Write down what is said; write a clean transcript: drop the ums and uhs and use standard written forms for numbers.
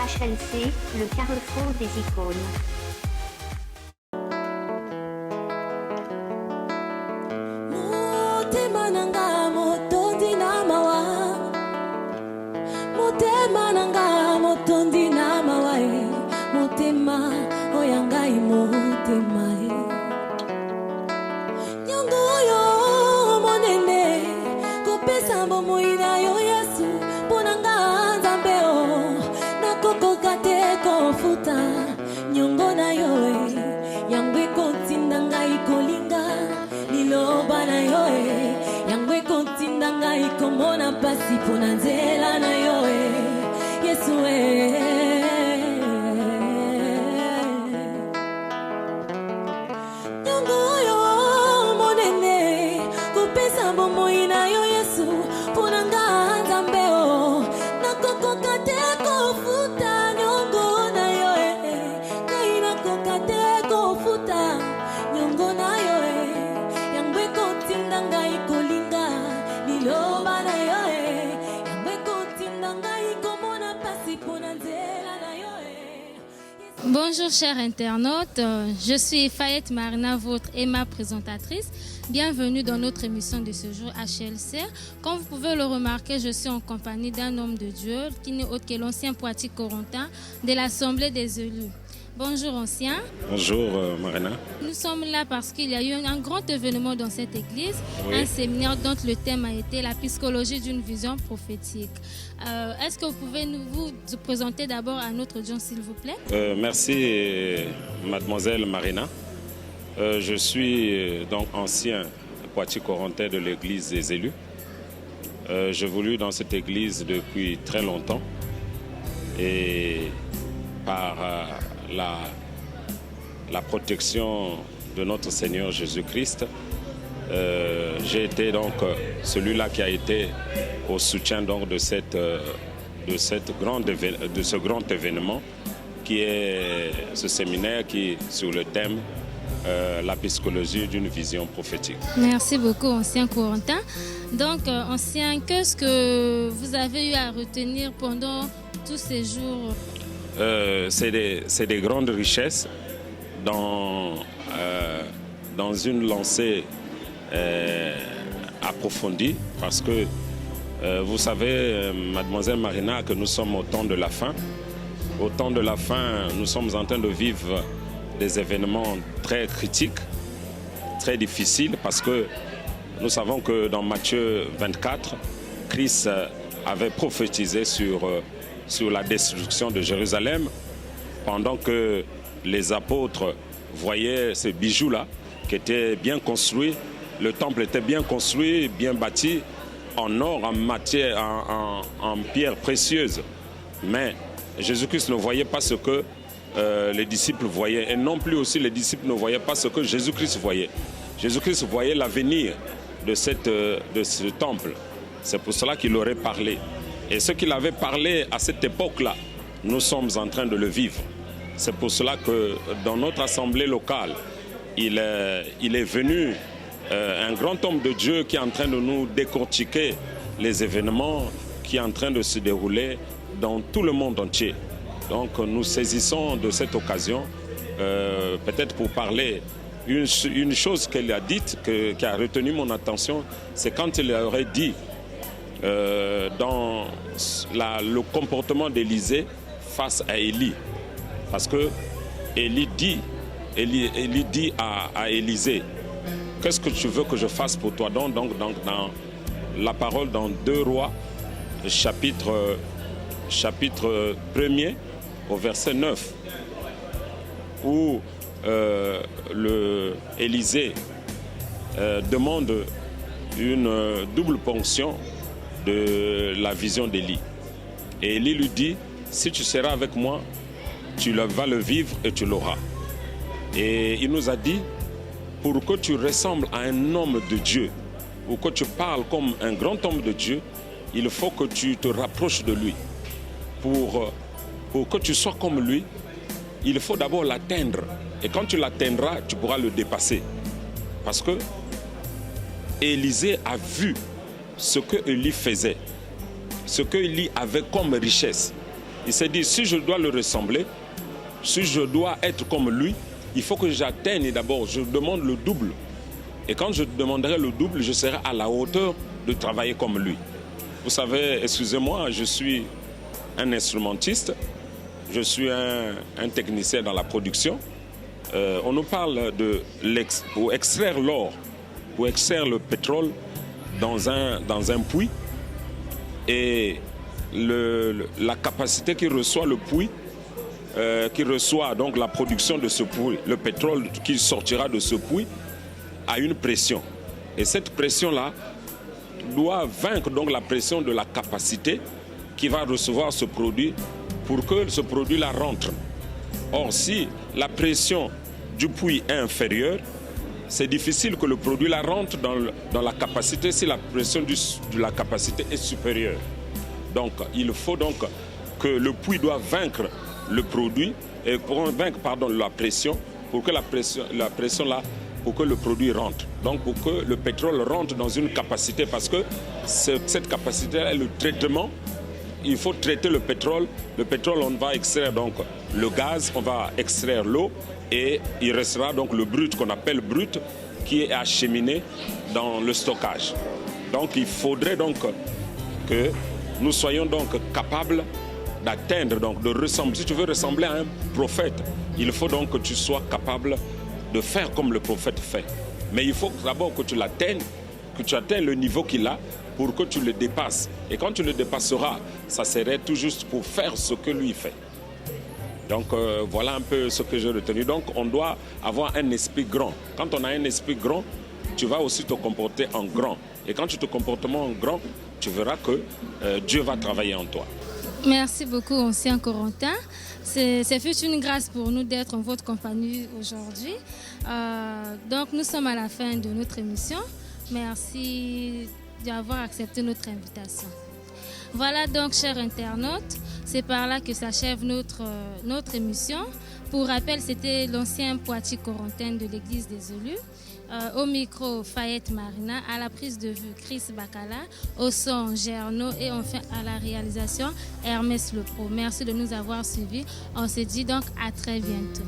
HLC, le carrefour des icônes. Bonjour chers internautes, je suis Fayette Marina, votre Emma présentatrice. Bienvenue dans notre émission de ce jour HLC. Comme vous pouvez le remarquer, je suis en compagnie d'un homme de Dieu qui n'est autre que l'ancien Poitiers Corentin de l'Assemblée des élus. Bonjour ancien. Bonjour Marina. Nous sommes là parce qu'il y a eu un grand événement dans cette église, oui. Un séminaire dont le thème a été la psychologie d'une vision prophétique. Est-ce que vous pouvez vous présenter d'abord à notre audience s'il vous plaît? Merci mademoiselle Marina. Je suis donc ancien Poitiers Corentin de l'église des élus. J'évolue dans cette église depuis très longtemps et par la protection de notre Seigneur Jésus-Christ, j'ai été donc celui-là qui a été au soutien donc de ce grand événement qui est ce séminaire qui sur le thème la psychologie d'une vision prophétique. Merci beaucoup ancien Corentin. Donc ancien, qu'est-ce que vous avez eu à retenir pendant tous ces jours? C'est des grandes richesses dans une lancée approfondie parce que vous savez, mademoiselle Marina, que nous sommes au temps de la fin. Au temps de la fin, nous sommes en train de vivre des événements très critiques, très difficiles parce que nous savons que dans Matthieu 24, Christ avait prophétisé sur la destruction de Jérusalem, pendant que les apôtres voyaient ces bijoux-là qui étaient bien construits. Le temple était bien construit, bien bâti, en or, en matière, en pierre précieuse. Mais Jésus-Christ ne voyait pas ce que les disciples voyaient. Et non plus aussi les disciples ne voyaient pas ce que Jésus-Christ voyait. Jésus-Christ voyait l'avenir de ce temple. C'est pour cela qu'il aurait parlé. Et ce qu'il avait parlé à cette époque-là, nous sommes en train de le vivre. C'est pour cela que dans notre assemblée locale, il est venu un grand homme de Dieu qui est en train de nous décortiquer les événements qui sont en train de se dérouler dans tout le monde entier. Donc nous saisissons de cette occasion, peut-être pour parler, une chose qu'elle a dite, qui a retenu mon attention, c'est quand il aurait dit dans le comportement d'Élisée face à Élie. Parce que Élie dit à Élisée, qu'est-ce que tu veux que je fasse pour toi? Donc dans la parole dans 2 Rois, chapitre 1er, au verset 9, où Élisée demande une double ponction de la vision d'Élie. Et Élie lui dit, si tu seras avec moi, tu vas le vivre et tu l'auras. Et il nous a dit, pour que tu ressembles à un homme de Dieu, ou que tu parles comme un grand homme de Dieu, il faut que tu te rapproches de lui. Pour que tu sois comme lui, il faut d'abord l'atteindre. Et quand tu l'atteindras, tu pourras le dépasser. Parce que Élisée a vu ce que Élie faisait, ce que Élie avait comme richesse. Il s'est dit, si je dois le ressembler, si je dois être comme lui, il faut que j'atteigne d'abord, je demande le double. Et quand je demanderai le double, je serai à la hauteur de travailler comme lui. Vous savez, excusez-moi, je suis un instrumentiste, je suis un technicien dans la production. On nous parle pour extraire l'or, pour extraire le pétrole dans un puits. Et la capacité qui reçoit le puits, qui reçoit donc la production de ce puits, le pétrole qui sortira de ce puits, a une pression. Et cette pression-là doit vaincre donc la pression de la capacité qui va recevoir ce produit pour que ce produit-là rentre. Or, si la pression du puits est inférieure, c'est difficile que le produit-là rentre dans la capacité si la pression de la capacité est supérieure. Donc, il faut donc que le puits doit vaincre le produit et vaincre la pression pour que la pression-là, pour que le produit rentre. Donc, pour que le pétrole rentre dans une capacité, parce que cette capacité est le traitement. Il faut traiter le pétrole. Le pétrole, on va extraire donc le gaz, on va extraire l'eau et il restera donc le brut qu'on appelle brut qui est acheminé dans le stockage. Donc, il faudrait donc que nous soyons donc capables d'atteindre, donc de ressembler. Si tu veux ressembler à un prophète, il faut donc que tu sois capable de faire comme le prophète fait. Mais il faut d'abord que tu l'atteignes, que tu atteignes le niveau qu'il a pour que tu le dépasses. Et quand tu le dépasseras, ça serait tout juste pour faire ce que lui fait. Donc voilà un peu ce que j'ai retenu. Donc on doit avoir un esprit grand. Quand on a un esprit grand, tu vas aussi te comporter en grand. Et quand tu te comportes en grand, tu verras que Dieu va travailler en toi. Merci beaucoup, ancien Corentin. C'est fut une grâce pour nous d'être en votre compagnie aujourd'hui. Donc, nous sommes à la fin de notre émission. Merci d'avoir accepté notre invitation. Voilà donc, chers internautes, c'est par là que s'achève notre émission. Pour rappel, c'était l'ancien Poitiers Corentin de l'Église des Élus. Au micro, Fayette Marina, à la prise de vue, Chris Bacala, au son, Gerno et enfin à la réalisation, Hermès Lepro. Merci de nous avoir suivis. On se dit donc à très bientôt.